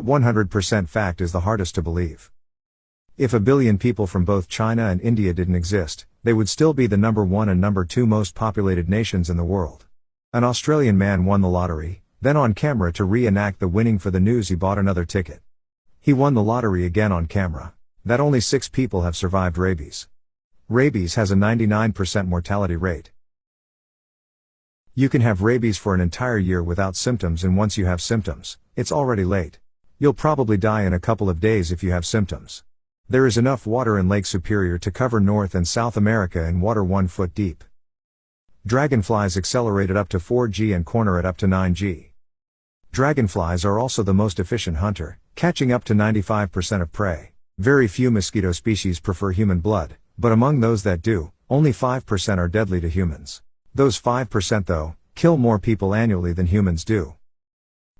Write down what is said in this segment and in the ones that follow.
100% fact is the hardest to believe. If a billion people from both China and India didn't exist, they would still be the number 1 and number 2 most populated nations in the world. An Australian man won the lottery, then on camera to reenact the winning for the news he bought another ticket. He won the lottery again on camera. That only 6 people have survived rabies. Rabies has a 99% mortality rate. You can have rabies for an entire year without symptoms, and once you have symptoms, it's already late. You'll probably die in a couple of days if you have symptoms. There is enough water in Lake Superior to cover North and South America in water 1 foot deep. Dragonflies accelerate at up to 4G and corner at up to 9G. Dragonflies are also the most efficient hunter, catching up to 95% of prey. Very few mosquito species prefer human blood, but among those that do, only 5% are deadly to humans. Those 5% though, kill more people annually than humans do.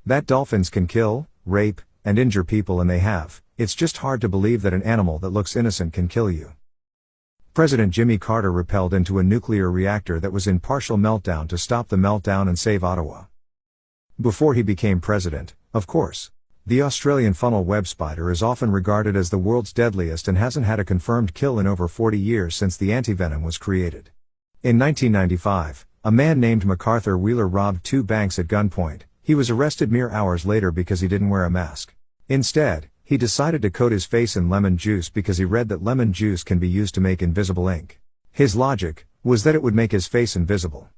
That dolphins can kill, rape, and injure people, and they have. It's just hard to believe that an animal that looks innocent can kill you. President Jimmy Carter rappelled into a nuclear reactor that was in partial meltdown to stop the meltdown and save Ottawa. Before he became president, of course. The Australian funnel web spider is often regarded as the world's deadliest and hasn't had a confirmed kill in over 40 years since the antivenom was created. In 1995, a man named MacArthur Wheeler robbed 2 banks at gunpoint. He was arrested mere hours later because he didn't wear a mask. Instead, he decided to coat his face in lemon juice because he read that lemon juice can be used to make invisible ink. His logic was that it would make his face invisible.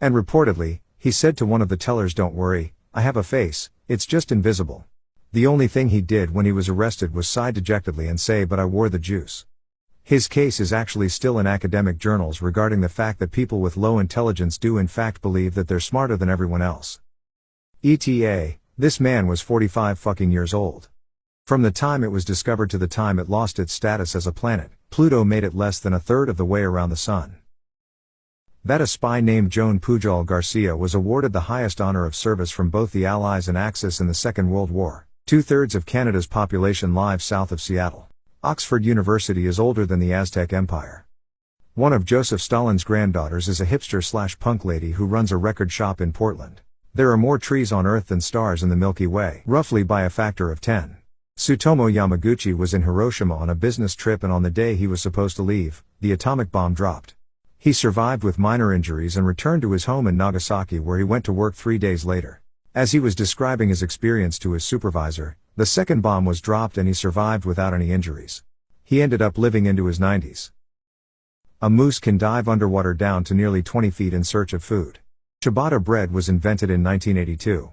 And reportedly, he said to one of the tellers, "Don't worry, I have a face, it's just invisible." The only thing he did when he was arrested was sigh dejectedly and say, "But I wore the juice." His case is actually still in academic journals regarding the fact that people with low intelligence do in fact believe that they're smarter than everyone else. ETA, this man was 45 fucking years old. From the time it was discovered to the time it lost its status as a planet, Pluto made it less than a third of the way around the sun. That a spy named Joan Pujol Garcia was awarded the highest honor of service from both the Allies and Axis in the Second World War. 2/3 of Canada's population lives south of Seattle. Oxford University is older than the Aztec Empire. One of Joseph Stalin's granddaughters is a hipster/punk lady who runs a record shop in Portland. There are more trees on Earth than stars in the Milky Way, roughly by a factor of 10. Tsutomu Yamaguchi was in Hiroshima on a business trip, and on the day he was supposed to leave, the atomic bomb dropped. He survived with minor injuries and returned to his home in Nagasaki, where he went to work 3 days later. As he was describing his experience to his supervisor, the second bomb was dropped and he survived without any injuries. He ended up living into his 90s. A moose can dive underwater down to nearly 20 feet in search of food. Ciabatta bread was invented in 1982.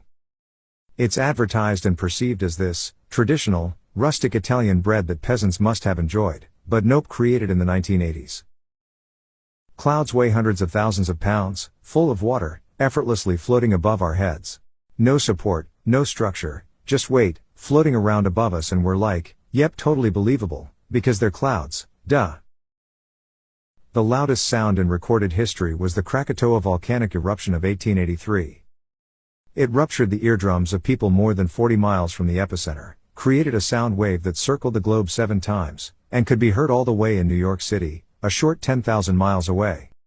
It's advertised and perceived as this traditional, rustic Italian bread that peasants must have enjoyed, but nope, created in the 1980s. Clouds weigh hundreds of thousands of pounds, full of water, effortlessly floating above our heads. No support, no structure, just weight, floating around above us, and we're like, yep, totally believable, because they're clouds, duh. The loudest sound in recorded history was the Krakatoa volcanic eruption of 1883. It ruptured the eardrums of people more than 40 miles from the epicenter, created a sound wave that circled the globe 7 times, and could be heard all the way in New York City, a short 10,000 miles away.